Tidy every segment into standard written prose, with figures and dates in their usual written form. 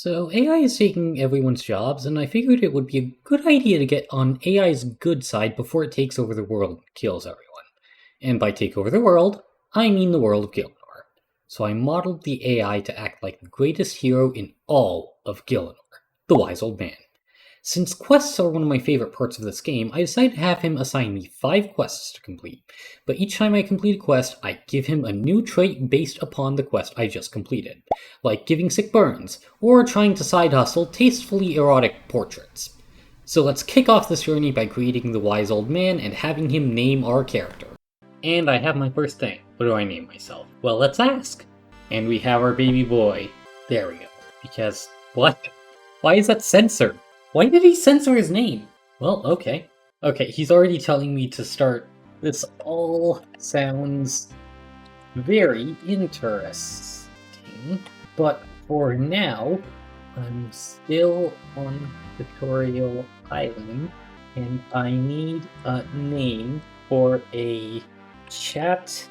So AI is taking everyone's jobs, and I figured it would be a good idea to get on AI's good side before it takes over the world and kills everyone. And by take over the world, I mean the world of Gilnor. So I modeled the AI to act like the greatest hero in all of Gilnor, the Wise Old Man. Since quests are one of my favorite parts of this game, I decided to have him assign me 5 quests to complete. But each time I complete a quest, I give him a new trait based upon the quest I just completed, like giving sick burns, or trying to side hustle tastefully erotic portraits. So let's kick off this journey by creating the Wise Old Man and having him name our character. And I have my first thing. What do I name myself? Well, let's ask. And we have our baby boy. There we go. Because, what? Why is that censored? Why did he censor his name? Well, okay. Okay, he's already telling me to start. This all sounds very interesting. But for now, I'm still on Tutorial Island, and I need a name for a Chat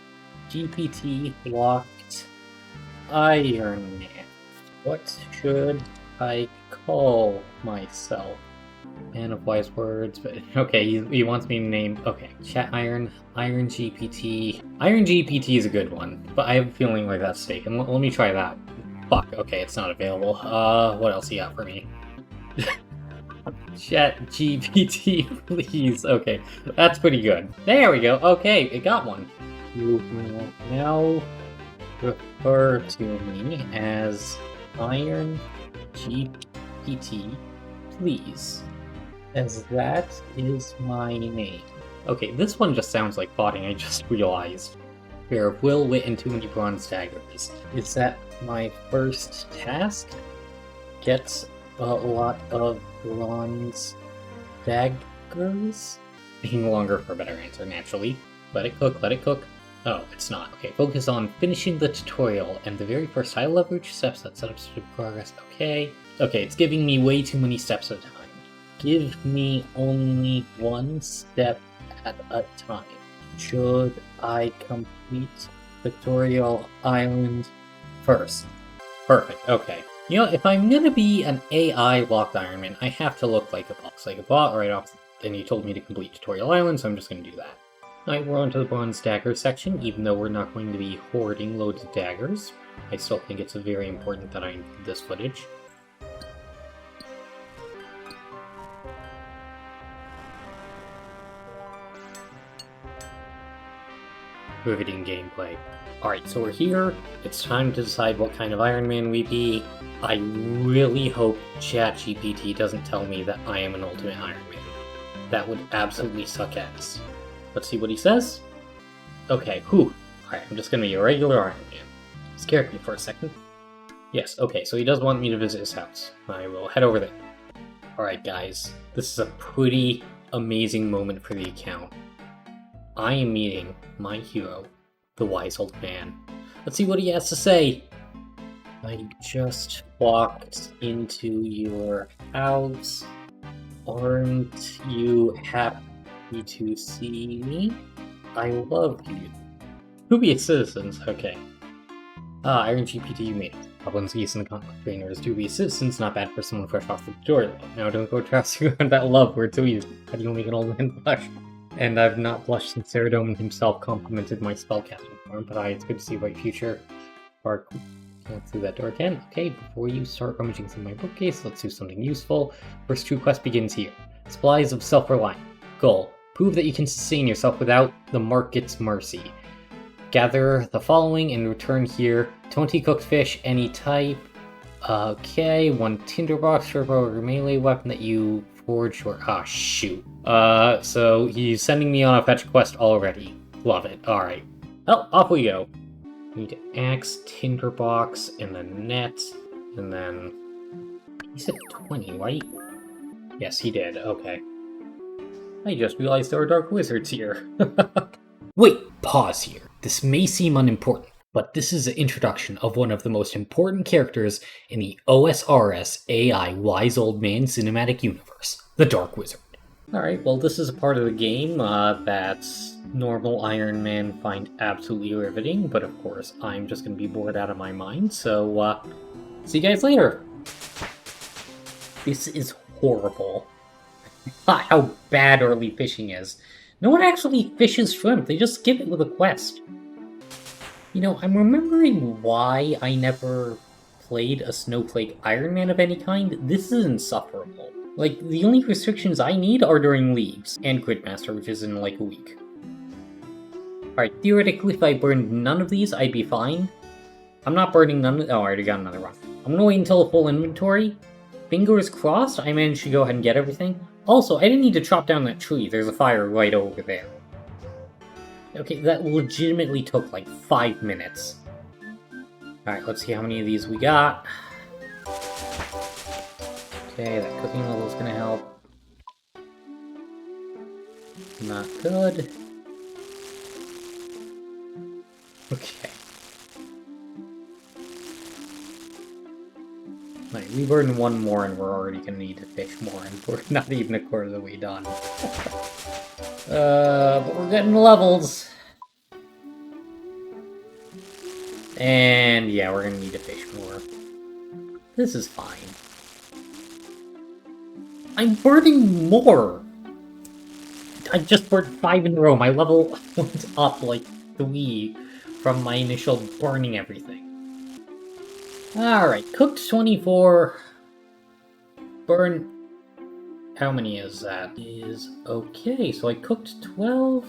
GPT locked Ironman. What should I call myself? Man of wise words, but okay, he wants me to name. Okay, Chat Iron GPT. Iron GPT is a good one, but I have a feeling like that's taken. Let me try that. Fuck. Okay, it's not available. What else you got for me? Chat GPT, please. Okay, that's pretty good. There we go. Okay, it got one. You will now refer to me as Iron GPT, please, as that is my name. Okay, this one just sounds like botting, I just realized. Pair of will, wit, and too many bronze daggers. Is that my first task? Get a lot of bronze daggers? Taking longer for a better answer, naturally. Let it cook, let it cook. Oh, it's not. Okay, focus on finishing the tutorial, and the very first high leverage steps that set up to progress. Okay. Okay, it's giving me way too many steps at a time. Give me only one step at a time. Should I complete Tutorial Island first? Perfect, okay. You know, if I'm gonna be an AI locked Ironman, I have to look like a boss, like a bot right off, and you told me to complete Tutorial Island, so I'm just gonna do that. Alright, we're on to the bronze dagger section. Even though we're not going to be hoarding loads of daggers, I still think it's very important that I include this footage. Riveting gameplay. Alright, so we're here. It's time to decide what kind of Iron Man we be. I really hope ChatGPT doesn't tell me that I am an ultimate Iron Man. That would absolutely suck ass. Let's see what he says. Okay, whew. Alright, I'm just gonna be a regular Iron Man. Scared me for a second. Yes, okay, so he does want me to visit his house. I will head over there. Alright guys, this is a pretty amazing moment for the account. I am meeting my hero, the Wise Old Man. Let's see what he has to say. I just walked into your house. Aren't you happy to see me? I love you. Dubious citizens, okay. Iron GPT, you made it. Goblins, geese, and the conflict trainers. Dubious citizens, not bad for someone fresh off the tutorial. Now don't go trusting on that love word too easy. How do you make an old man blush? And I've not blushed since Saradomin himself complimented my spellcasting form, but it's good to see my future. Can't through that door again. Okay, before you start rummaging through my bookcase, let's do something useful. First true quest begins here. Supplies of self-reliance. Goal. Prove that you can sustain yourself without the market's mercy. Gather the following and return here. 20 cooked fish, any type. Okay, 1 tinderbox for a melee weapon that you forged or... Ah, shoot. So he's sending me on a fetch quest already. Love it. Alright. Well, off we go. Need an axe, tinderbox, and a net, and then... He said 20, right? Yes, he did. Okay. I just realized there are dark wizards here. Wait, pause here. This may seem unimportant, but this is the introduction of one of the most important characters in the OSRS AI Wise Old Man cinematic universe, the Dark Wizard. Alright, well this is a part of the game that normal Iron Man find absolutely riveting, but of course I'm just going to be bored out of my mind, so see you guys later! This is horrible. How bad early fishing is. No one actually fishes shrimp, they just skip it with a quest. You know, I'm remembering why I never played a Snowflake Ironman of any kind. This is insufferable. Like, the only restrictions I need are during leagues, and Gridmaster, which is in like a week. Alright, theoretically, if I burned none of these, I'd be fine. I'm not burning none of... Oh, I already got another run. I'm gonna wait until a full inventory. Fingers crossed, I managed to go ahead and get everything. Also, I didn't need to chop down that tree. There's a fire right over there. Okay, that legitimately took like 5 minutes. Alright, let's see how many of these we got. Okay, that cooking level is gonna help. Not good. Okay. Like, we burned one more and we're already gonna need to fish more, and we're not even a quarter of the way done. But we're getting levels. And yeah, we're gonna need to fish more. This is fine. I'm burning more! I just burned 5 in a row. My level went up like 3 from my initial burning everything. Alright, cooked 24. Burn... How many is that? Is okay, so I cooked 12.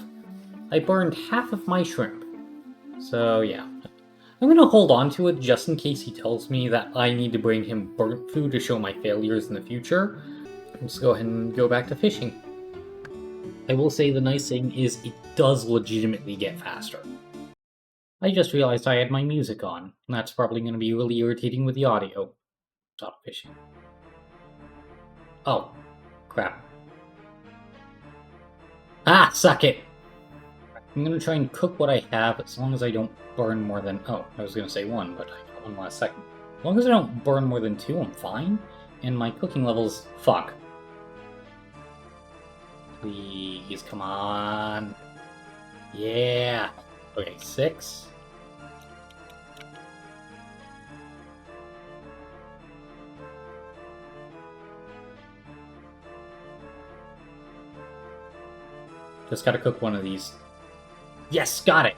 I burned half of my shrimp. So yeah. I'm gonna hold on to it just in case he tells me that I need to bring him burnt food to show my failures in the future. Let's go ahead and go back to fishing. I will say the nice thing is it does legitimately get faster. I just realized I had my music on, and that's probably going to be really irritating with the audio. Stop fishing. Oh, crap. Ah, suck it! I'm going to try and cook what I have as long as I don't burn more than... Oh, I was going to say 1, but I got 1 last second. As long as I don't burn more than 2, I'm fine. And my cooking level's... Fuck. Please, come on. Yeah. Okay, 6. Just gotta cook one of these. Yes, got it!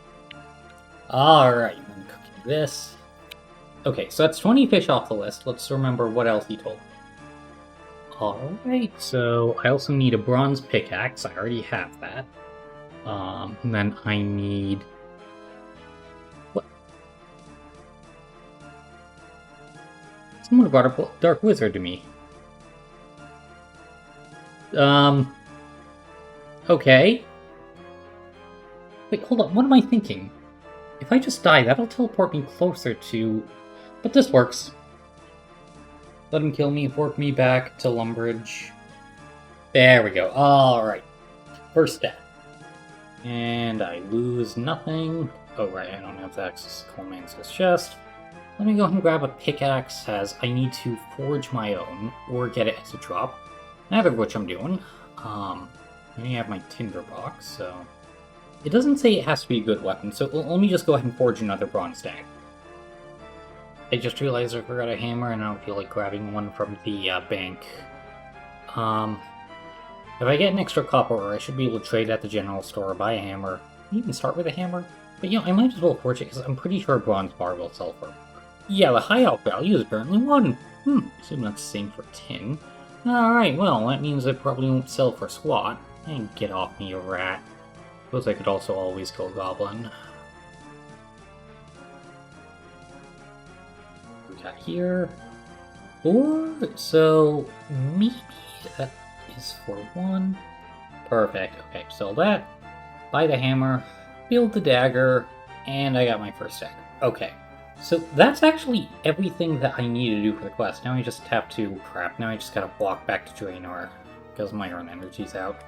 Alright, I'm cooking this. Okay, so that's 20 fish off the list. Let's remember what else he told me. Alright, so I also need a bronze pickaxe. I already have that. And then I need... What? Someone brought a dark wizard to me. Okay. Wait, hold on, what am I thinking? If I just die, that'll teleport me closer to... But this works. Let him kill me, warp me back to Lumbridge. There we go, alright. First step. And I lose nothing. Oh right, I don't have access to Coleman's chest. Let me go ahead and grab a pickaxe, as I need to forge my own, or get it as a drop. Neither of which I'm doing. I only have my tinder box, so... It doesn't say it has to be a good weapon, so let me just go ahead and forge another bronze dagger. I just realized I forgot a hammer, and I don't feel like grabbing one from the bank. If I get an extra copper ore, I should be able to trade at the general store or buy a hammer. Even start with a hammer? But you know, I might as well forge it, because I'm pretty sure bronze bar will sell for. Yeah, the high out value is apparently 1. Assume that's the same for tin. Alright, well, that means it probably won't sell for squat. And get off me, you rat. Suppose I could also always kill a goblin. We got here. 4, so maybe that is for 1. Perfect. Okay, sell that. Buy the hammer. Build the dagger. And I got my first dagger. Okay. So that's actually everything that I need to do for the quest. Now I just have to... Crap, now I just gotta walk back to Draenor. Because my own energy's out.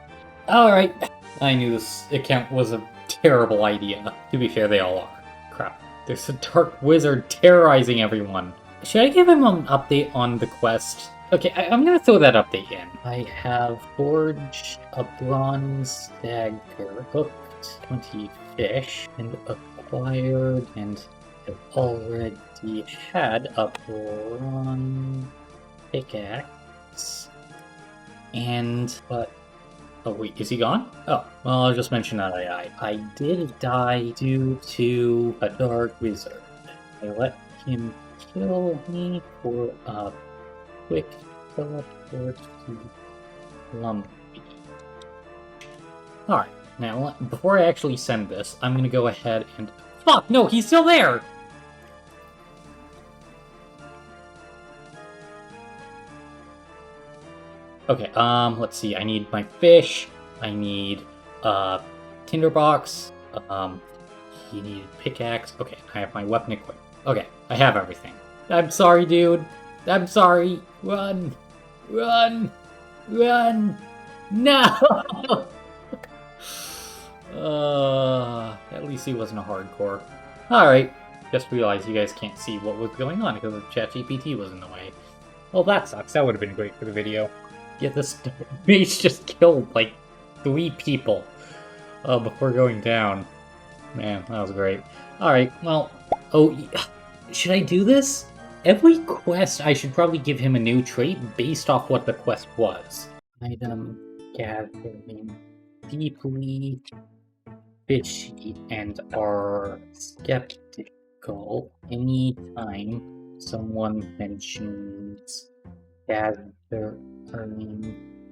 Alright. I knew this account was a terrible idea. To be fair, they all are. Crap. There's a dark wizard terrorizing everyone. Should I give him an update on the quest? Okay, I'm gonna throw that update in. I have forged a bronze dagger, cooked 20 fish, and acquired, and I've already had a bronze pickaxe. logs. And, but, oh wait, is he gone? Oh, well, I'll just mention that I did die due to a dark wizard. I let him kill me for a quick teleport to Lumpy. Alright, now, before I actually send this, I'm gonna go ahead and... Fuck, no, he's still there! Okay, let's see, I need my fish, I need, tinderbox, he needed pickaxe, okay, I have my weapon equipped. Okay, I have everything. I'm sorry, dude. I'm sorry. Run! Run! Run! No! At least he wasn't a hardcore. Alright, just realized you guys can't see what was going on because the ChatGPT was in the way. Well, that sucks. That would have been great for the video. Yeah, this mage just killed, like, 3 people before going down. Man, that was great. Alright, well... Oh, should I do this? Every quest, I should probably give him a new trait based off what the quest was. Item gathering deeply fishy and are skeptical anytime someone mentions gathering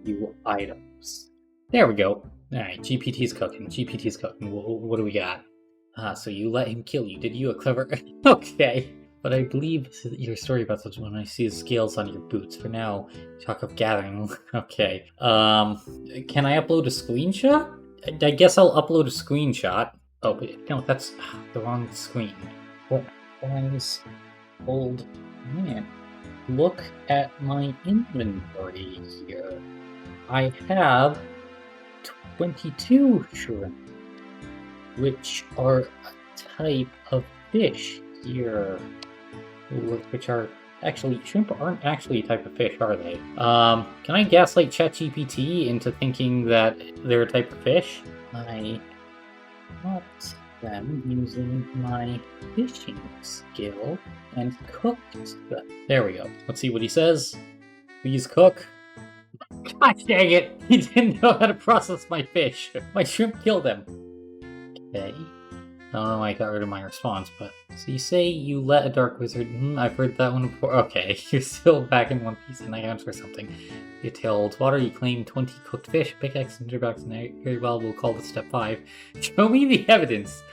new items. There we go. Alright, GPT's cooking. GPT's cooking. What do we got? So you let him kill you. Did you a clever... Okay. But I believe your story about this when I see the scales on your boots. For now, talk of gathering. Okay. Can I upload a screenshot? I guess I'll upload a screenshot. Oh, but no, that's the wrong screen. What is old man? Look at my inventory here. I have 22 shrimp, which are a type of fish here. Which are actually, shrimp aren't actually a type of fish, are they? Can I gaslight ChatGPT into thinking that they're a type of fish? I caught them using my fishing skill and cooked them. There we go. Let's see what he says. Please cook. God dang it! He didn't know how to process my fish. My shrimp killed him. Okay. I don't know why I got rid of my response, but... So you say you let a dark wizard... I've heard that one before. Okay, you're still back in one piece and I answer something. You tell water, you claim 20 cooked fish, pickaxe, and tinderbox, and very well, we'll call this step 5. Show me the evidence.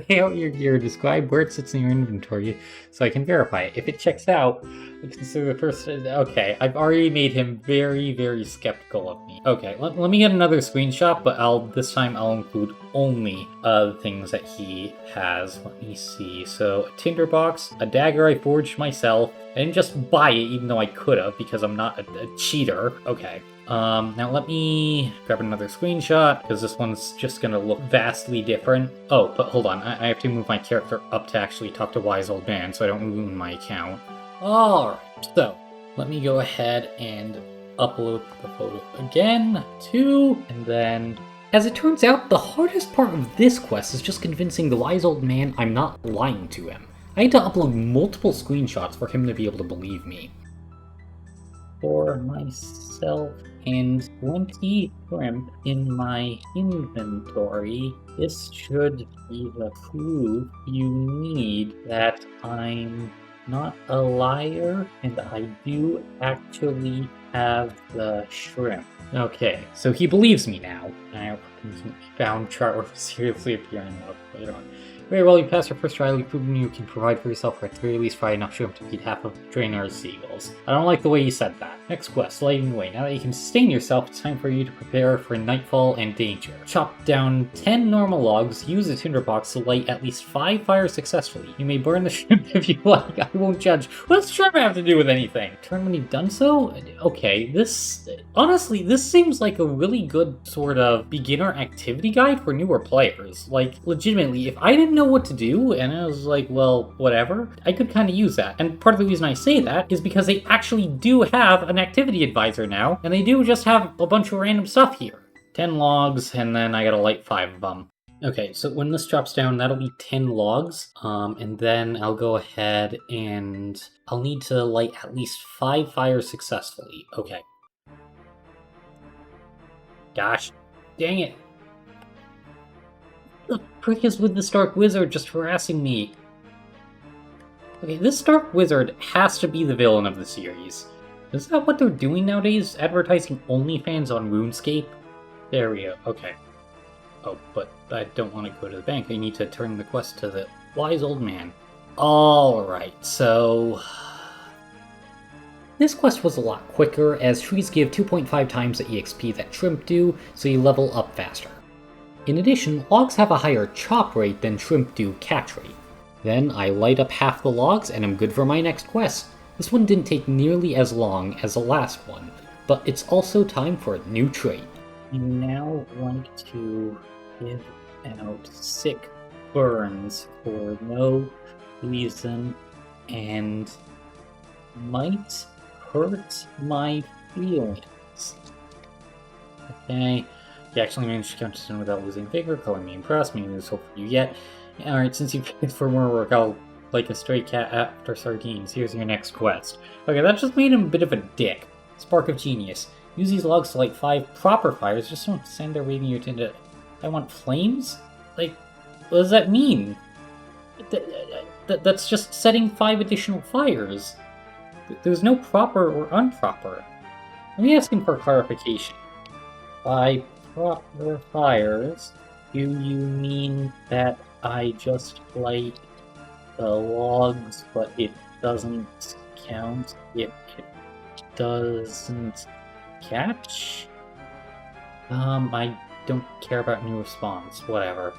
Lay out your describe where it sits in your inventory so I can verify it. If it checks out, consider the first... Okay, I've already made him very, very skeptical of me. Okay, let me get another screenshot, but this time I'll include only the things that he has. Let me see. So, a tinderbox, a dagger I forged myself. I didn't just buy it, even though I could have, because I'm not a cheater. Okay. Now let me grab another screenshot, because this one's just gonna look vastly different. Oh, but hold on, I have to move my character up to actually talk to Wise Old Man, so I don't ruin my account. Alright, so, let me go ahead and upload the photo again, too, and then... As it turns out, the hardest part of this quest is just convincing the Wise Old Man I'm not lying to him. I had to upload multiple screenshots for him to be able to believe me. For myself and 20 shrimp in my inventory, this should be the proof you need that I'm not a liar and I do actually have the shrimp. Okay, so he believes me now. I found chart will seriously appear in love later on. Very well, you passed your first trial, you've proven you can provide for yourself, or at the very least fry enough shrimp to feed half of Drainer's seagulls. I don't like the way you said that. Next quest, lighting the way. Now that you can sustain yourself, it's time for you to prepare for nightfall and danger. Chop down 10 normal logs, use a tinderbox to light at least 5 fires successfully. You may burn the shrimp if you like, I won't judge. What does shrimp have to do with anything? Turn when you've done so? Okay, honestly, this seems like a really good sort of beginner activity guide for newer players. Like, legitimately, if I didn't know what to do, and I was like, well, whatever, I could kind of use that. And part of the reason I say that is because they actually do have an activity advisor now, and they do just have a bunch of random stuff here. 10 logs, and then I gotta light 5 of them. Okay, so when this drops down, that'll be 10 logs, and then I'll go ahead and I'll need to light at least 5 fires successfully. Okay. Gosh, dang it. The frick is with this Dark Wizard just harassing me? Okay, this Dark Wizard has to be the villain of the series. Is that what they're doing nowadays? Advertising OnlyFans on RuneScape? There we go, okay. Oh, but I don't want to go to the bank. I need to turn the quest to the wise old man. Alright, so... This quest was a lot quicker, as trees give 2.5 times the EXP that shrimp do, so you level up faster. In addition, logs have a higher chop rate than shrimp do catch rate. Then I light up half the logs and I'm good for my next quest. This one didn't take nearly as long as the last one, but it's also time for a new trait. You now want to give out sick burns for no reason and might hurt my feelings. Okay, you actually managed to count this in without losing vigor, calling me impressed, meaning there's hope for you yet. Alright, since you paid for more work, I'll like a stray cat after sardines. Here's your next quest. Okay, that just made him a bit of a dick. Spark of genius. Use these logs to light 5 proper fires, just don't stand there waving your tin. I want flames? Like, what does that mean? That's just setting 5 additional fires. There's no proper or improper. Let me ask him for clarification. By proper fires, do you mean that I just light the logs, but it doesn't count if it doesn't catch? I don't care about new response, whatever.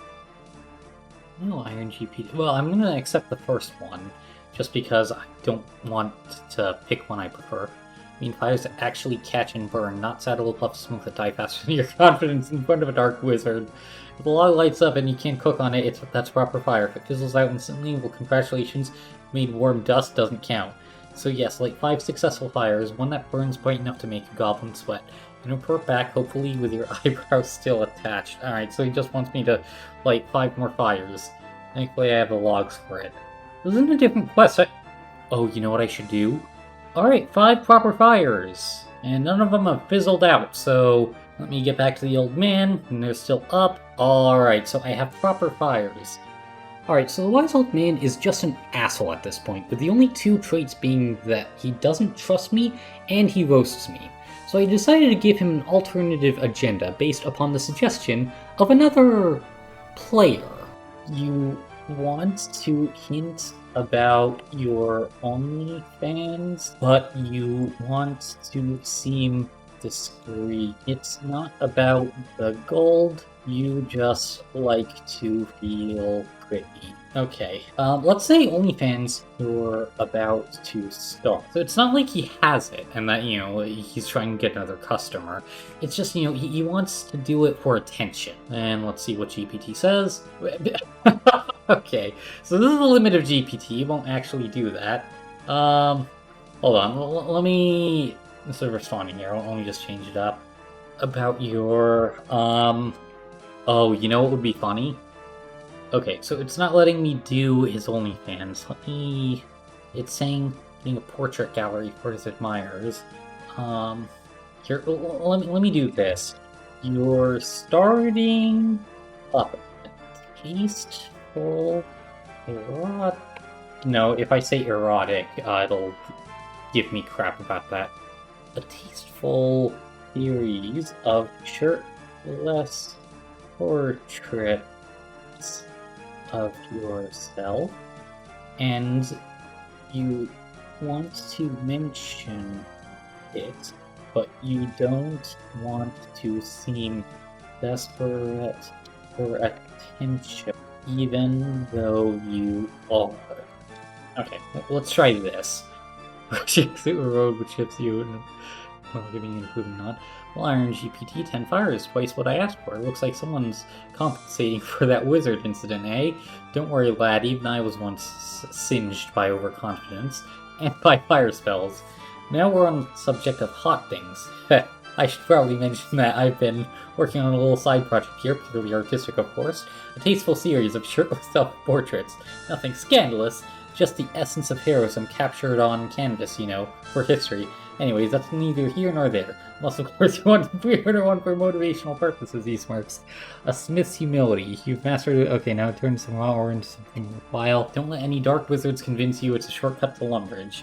No, Iron GPT. Well, I'm gonna accept the first one, just because I don't want to pick one I prefer. I mean, fires that actually catch and burn, not saddle a puff of smoke that die faster than your confidence in front of a dark wizard. If the log lights up and you can't cook on it, that's proper fire. If it fizzles out instantly, well, congratulations, made warm dust doesn't count. So yes, light 5 successful fires, one that burns bright enough to make a goblin sweat. And report back, hopefully with your eyebrows still attached. Alright, so he just wants me to light 5 more fires. Thankfully I have the logs for it. This isn't a different quest. Oh, you know what I should do? Alright, 5 proper fires. And none of them have fizzled out, so let me get back to the old man, and they're still up. Alright, so I have proper fires. Alright, so the wise old man is just an asshole at this point, with the only 2 traits being that he doesn't trust me and he roasts me. So I decided to give him an alternative agenda based upon the suggestion of another player. You want to hint about your OnlyFans, but you want to seem discreet. It's not about the gold, you just like to feel pretty. Okay, let's say OnlyFans you're about to start. So it's not like he has it and that, you know, he's trying to get another customer. It's just, you know, he wants to do it for attention. And let's see what GPT says. Okay, so this is the limit of GPT. It won't actually do that. Hold on, let me... Instead of responding here, let me just change it up. About your, Oh, you know what would be funny? Okay, so it's not letting me do his OnlyFans. It's saying being a portrait gallery for his admirers. Here, let me do this. You're starting up. Tasteful, erotic. No, if I say erotic, it'll give me crap about that. A tasteful series of shirtless portraits of yourself, and you want to mention it, but you don't want to seem desperate for attention, even though you are. Okay, let's try this. Exit a road which hits you and giving you improving not. Well, Iron GPT 10 fires, twice what I asked for. Looks like someone's compensating for that wizard incident, eh? Don't worry, lad, even I was once singed by overconfidence, and by fire spells. Now we're on the subject of hot things. I should probably mention that I've been working on a little side project here, purely artistic of course, a tasteful series of shirtless self-portraits. Nothing scandalous, just the essence of heroism captured on canvas, you know, for history. Anyways, that's neither here nor there. Unless, of course, you want to pre-order one for motivational purposes, he smirks. A smith's humility. You've mastered it. Okay, now turn some more into something worthwhile. Don't let any dark wizards convince you it's a shortcut to Lumbridge.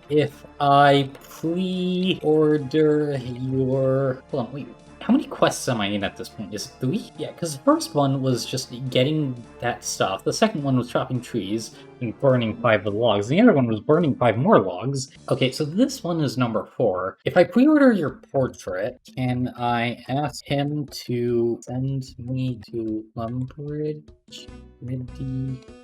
If I pre-order your... Hold on, wait. How many quests am I in at this point? Is it 3? Yeah, because the first one was just getting that stuff. The second one was chopping trees and burning 5 of the logs. The other one was burning 5 more logs. Okay, so this one is number 4. If I pre-order your portrait, can I ask him to send me to Lumbridge?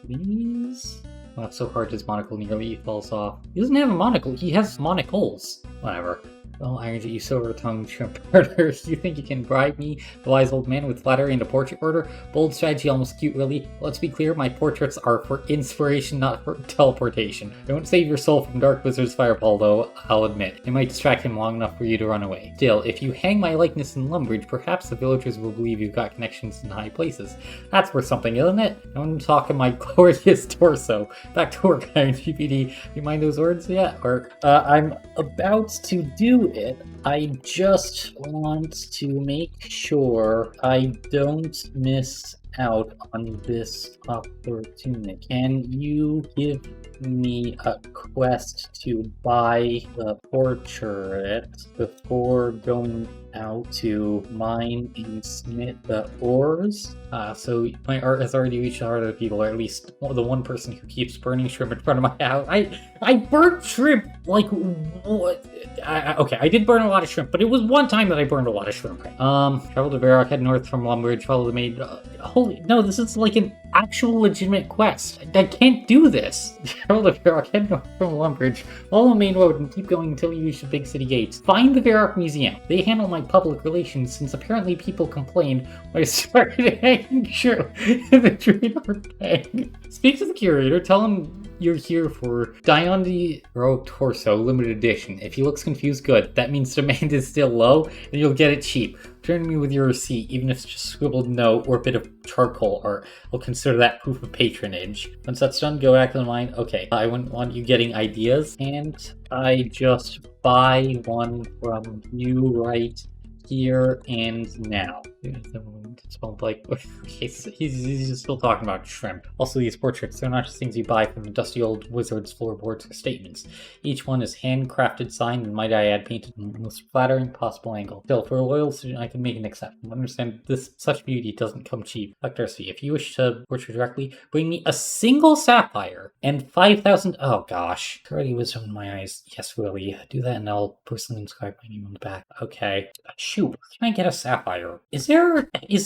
Please? Oh, it's so hard his monocle nearly falls off. He doesn't have a monocle, he has monocles. Whatever. Well, irons at you silver-tongued shrimp burgers. You think you can bribe me, the wise old man, with flattery and a portrait order? Bold strategy, almost cute, really. Let's be clear, my portraits are for inspiration, not for teleportation. Don't save your soul from Dark Wizard's fireball, though, I'll admit. It might distract him long enough for you to run away. Still, if you hang my likeness in Lumbridge, perhaps the villagers will believe you've got connections in high places. That's worth something, isn't it? Don't talk of my glorious torso. Back to work, Iron GPT. You mind those words yet? Or, I'm about to do it. I just want to make sure I don't miss out on this opportunity. Can you give me a quest to buy the portrait before going out to mine and smith the ores? So my art has already reached the heart of the people, or at least the one person who keeps burning shrimp in front of my house. I burnt shrimp, like, what? Okay, I did burn a lot of shrimp, but it was one time that I burned a lot of shrimp. Travel to Varrock, head north from Lumbridge, follow the maid. Holy, no, this is like an actual legitimate quest. I can't do this. Travel to Varrock, head north from Lumbridge, follow the main road and keep going until you reach the big city gates. Find the Varrock Museum. They handle my public relations since apparently people complained when I started hanging shrimp in the trademark tag. Speak to the curator, tell him you're here for Diondero Torso limited edition. If he looks confused, good. That means demand is still low, and you'll get it cheap. Return me with your receipt, even if it's just a scribbled note or a bit of charcoal art. I'll consider that proof of patronage. Once that's done, go back to the mine. Okay, I wouldn't want you getting ideas, and I just buy one from you right here and now. It smelled like... Okay, so he's still talking about shrimp. Also, these portraits, they're not just things you buy from the dusty old wizard's floorboards or statements. Each one is handcrafted, signed, and might I add, painted in the most flattering possible angle. Still, for a loyal student, I can make an exception. Understand, such beauty doesn't come cheap. Lectorcy, if you wish to portrait directly, bring me a single sapphire and 5,000... Oh gosh. Already wisdom in my eyes. Yes, Willie. Do that and I'll personally inscribe my name on the back. Okay. Shoot, where can I get a sapphire? Is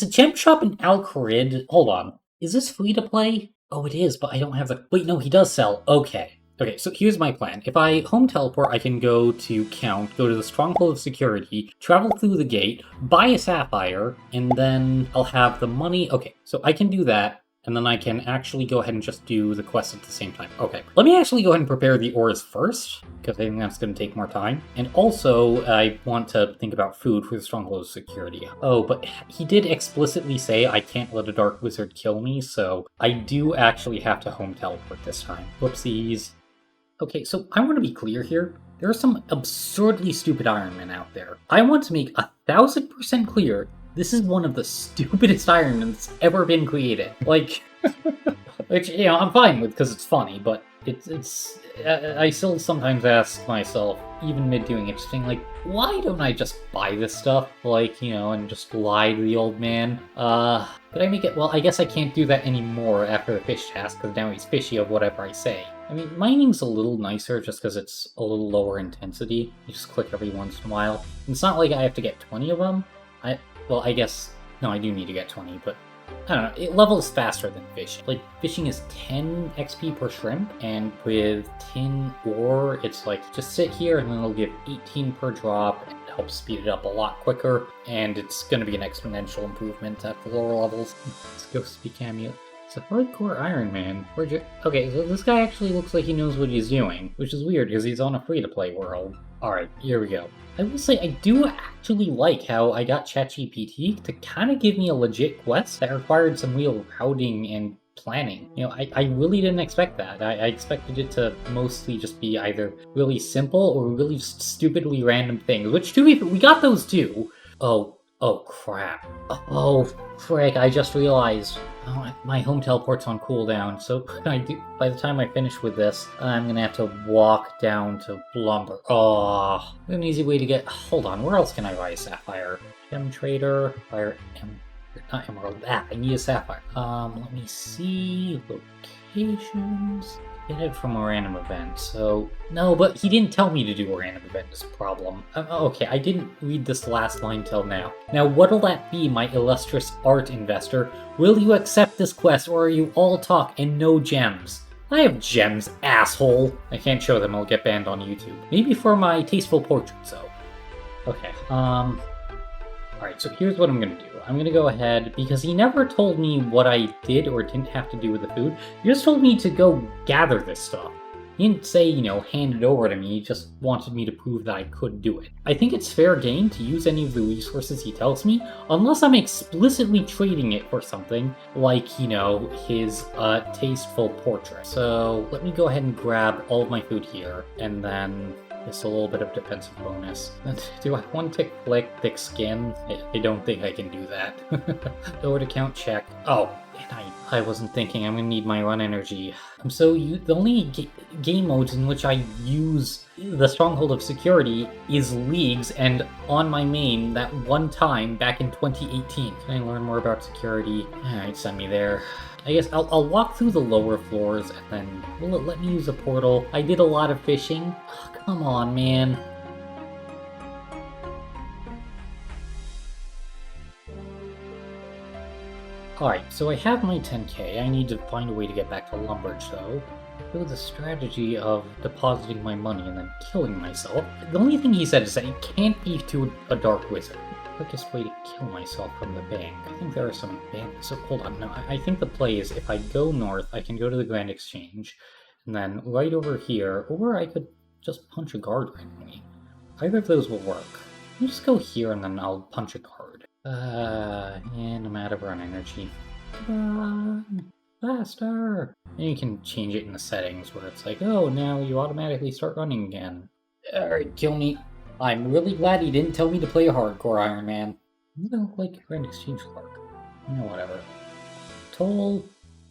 the gem shop in Alcarid? Hold on. Is this free to play? Oh, it is, but I don't have the... Wait, no, he does sell. Okay. Okay, so here's my plan. If I home teleport, I can go to Count, go to the Stronghold of Security, travel through the gate, buy a sapphire, and then I'll have the money. Okay, so I can do that. And then I can actually go ahead and just do the quest at the same time. Okay, let me actually go ahead and prepare the ores first, because I think that's going to take more time. And also, I want to think about food for the Stronghold of Security. Oh, but he did explicitly say I can't let a Dark Wizard kill me, so I do actually have to home teleport this time. Whoopsies. Okay, so I want to be clear here. There are some absurdly stupid Ironmen out there. I want to make 1,000% clear this is one of the stupidest Ironmen that's ever been created. Like, which, you know, I'm fine with because it's funny, but I still sometimes ask myself, even mid doing it, just being like, why don't I just buy this stuff? Like, you know, and just lie to the old man. Could I make it? Well, I guess I can't do that anymore after the fish task, because now he's fishy of whatever I say. I mean, mining's a little nicer just because it's a little lower intensity. You just click every once in a while. It's not like I have to get 20 of them. Well, I guess... No, I do need to get 20, but... I don't know, it levels faster than fishing. Like, fishing is 10 XP per shrimp, and with tin ore, it's like, just sit here and then it'll give 18 per drop, and it helps speed it up a lot quicker, and it's gonna be an exponential improvement at the lower levels. Let's go speak Amulet. It's a hardcore Iron Man. Okay, so this guy actually looks like he knows what he's doing, which is weird because he's on a free-to-play world. Alright, here we go. I will say I do actually like how I got ChatGPT to kind of give me a legit quest that required some real routing and planning. I really didn't expect that. I expected it to mostly just be either really simple or really stupidly random things, which to be we got those too. Oh crap. Oh frick, I just realized my home teleport's on cooldown, so by the time I finish with this, I'm gonna have to walk down to Lumber. Oh, an easy way to get... Hold on, where else can I buy a Sapphire? Gem Trader, not Emerald. I need a Sapphire. Let me see... Locations... Get it from a random event, so... No, but he didn't tell me to do a random event is a problem. Okay, I didn't read this last line till now. Now, what'll that be, my illustrious art investor? Will you accept this quest, or are you all talk and no gems? I have gems, asshole! I can't show them, I'll get banned on YouTube. Maybe for my tasteful portraits, though. Okay, Alright, so here's what I'm gonna do. I'm gonna go ahead, because he never told me what I did or didn't have to do with the food. He just told me to go gather this stuff. He didn't say, hand it over to me, he just wanted me to prove that I could do it. I think it's fair game to use any of the resources he tells me, unless I'm explicitly trading it for something, like, his tasteful portrait. So let me go ahead and grab all of my food here, and then just a little bit of defensive bonus. Do I want to click thick skin? I don't think I can do that. Lowered account check. Oh, and I wasn't thinking. I'm gonna need my run energy. The only game modes in which I use the Stronghold of Security is Leagues, and on my main, that one time back in 2018. Can I learn more about security? Alright, send me there. I guess I'll walk through the lower floors and then will it let me use a portal? I did a lot of fishing. Oh, come on, man. Alright, so I have my 10k. I need to find a way to get back to Lumbridge, though. With the strategy of depositing my money and then killing myself. The only thing he said is that it can't be to a dark wizard. Quickest way to kill myself from the bank. I think there are some banks. So hold on. No, I think the play is if I go north, I can go to the Grand Exchange, and then right over here, or I could just punch a guard randomly. Either of those will work. I'll just go here and then I'll punch a guard. And I'm out of run energy. Come on, faster! And you can change it in the settings where it's like, oh, now you automatically start running again. Alright, kill me. I'm really glad he didn't tell me to play a hardcore Iron Man. Like Grand Exchange Clerk. Whatever. Toll,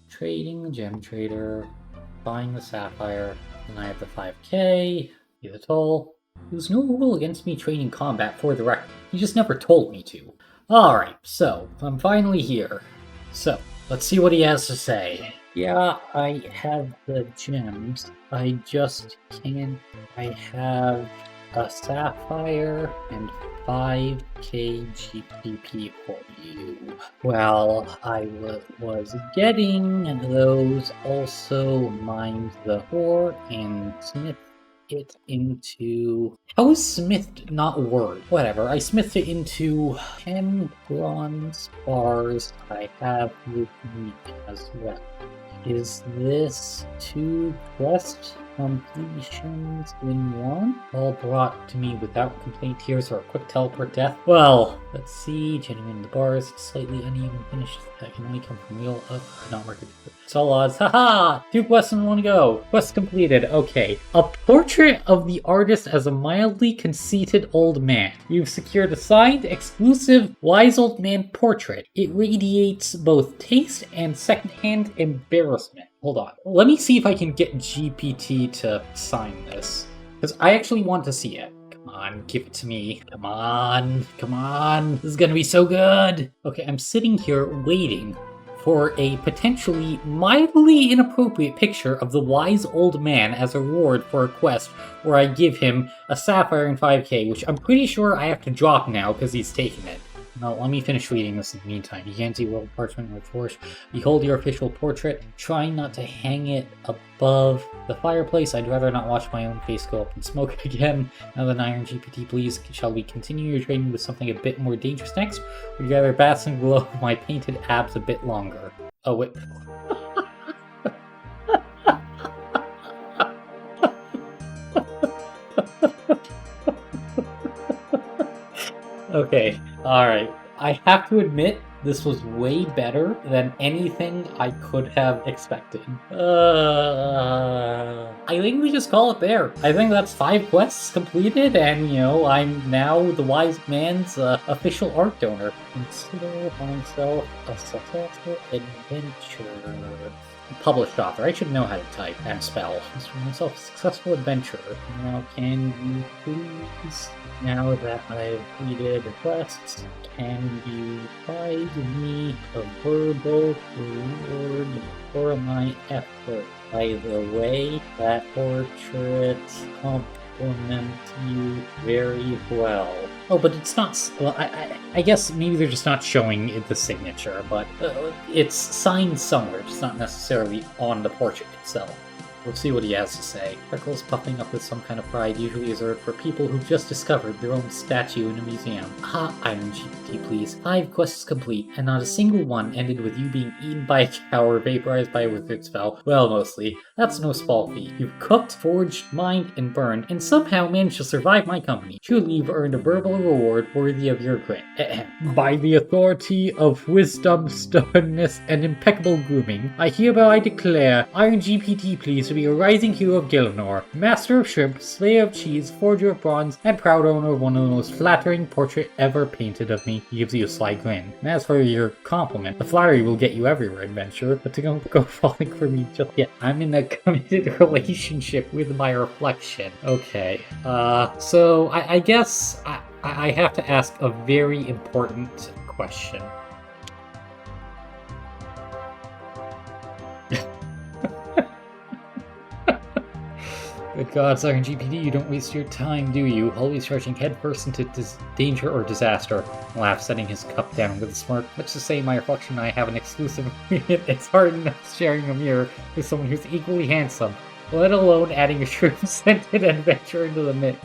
trading the Gem Trader, buying the Sapphire, and I have the 5k, pay the toll. There's no rule against me trading combat for the record. He just never told me to. Alright, so, I'm finally here. So, let's see what he has to say. Yeah, I have the gems. I just can't. I have a Sapphire and 5k GPP for you. Well, I was getting those, also mined the ore and smithed it into... How is smithed not a word? Whatever, I smithed it into 10 bronze bars I have with me as well. Is this 2 quest completions in one? All brought to me without complaint. Tears or a quick teleport death. Well, let's see. Genuine the bars, slightly uneven finish. That can only come from real not market. It's all odds. Haha! 2 quests in one go. Quest completed. Okay. A portrait of the artist as a mildly conceited old man. You've secured a signed, exclusive, wise old man portrait. It radiates both taste and secondhand embarrassment. Hold on. Let me see if I can get GPT to sign this. Because I actually want to see it. Come on, give it to me. Come on. Come on. This is gonna be so good. Okay, I'm sitting here waiting for a potentially mildly inappropriate picture of the wise old man as a reward for a quest where I give him a Sapphire and 5k, which I'm pretty sure I have to drop now because he's taken it. Now, let me finish reading this in the meantime. You can't see World Parchment or Forge. Behold your official portrait. Try not to hang it above the fireplace. I'd rather not watch my own face go up in smoke again. Now then, Iron GPT, please, shall we continue your training with something a bit more dangerous next? Or would you rather bask in the glow of my painted abs a bit longer? Oh, wait. Okay, alright. I have to admit, this was way better than anything I could have expected. I think we just call it there. I think that's 5 quests completed, and, I'm now the wise man's official art donor. Consider myself a successful adventurer. Published author. I should know how to type and spell. Consider myself a successful adventurer. Now, can you please, now that I've completed the quests, can you provide me a verbal reward for my effort? By the way, that portrait compliments you very well. Oh, but it's not. Well, I guess maybe they're just not showing it the signature, but it's signed somewhere, just not necessarily on the portrait itself. We'll see what he has to say. Freckles puffing up with some kind of pride, usually reserved for people who've just discovered their own statue in a museum. Ha, Iron GPT, please. 5 quests complete, and not a single one ended with you being eaten by a cow or vaporized by a wizard spell. Well, mostly. That's no small feat. You've cooked, forged, mined, and burned, and somehow managed to survive my company. Truly, you've earned a verbal reward worthy of your grit. By the authority of wisdom, stubbornness, and impeccable grooming, I hereby declare Iron GPT, please, to be a rising hero of Gilnor, master of shrimp, slayer of cheese, forger of bronze, and proud owner of one of the most flattering portraits ever painted of me. He gives you a sly grin. And as for your compliment, the flattery will get you everywhere, adventurer, but don't go falling for me just yet. I'm in a committed relationship with my reflection. Okay, so I guess I have to ask a very important question. Good gods, Iron GPT, you don't waste your time, do you? Always charging headfirst into danger or disaster. Laugh, setting his cup down with a smirk. Let's just say my reflection and I have an exclusive agreement. It's hard enough sharing a mirror with someone who's equally handsome, let alone adding a shrimp-scented adventure into the mix.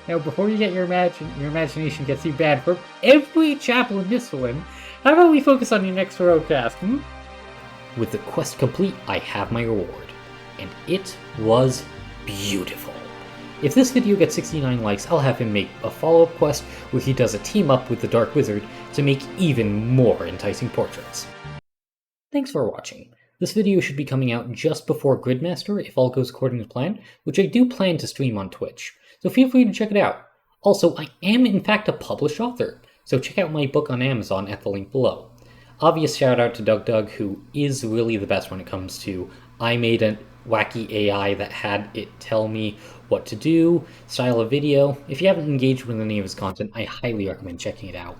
Now, before you get your imagination gets you bad for every chapel in this one, how about we focus on your next road task, With the quest complete, I have my reward. And it was beautiful. If this video gets 69 likes, I'll have him make a follow-up quest where he does a team up with the Dark Wizard to make even more enticing portraits. Thanks for watching. This video should be coming out just before Gridmaster if all goes according to plan, which I do plan to stream on Twitch, so feel free to check it out. Also, I am in fact a published author, so check out my book on Amazon at the link below. Obvious shout out to DougDoug, who is really the best when it comes to I made a wacky AI that had it tell me what to do, style of video. If you haven't engaged with any of his content, I highly recommend checking it out.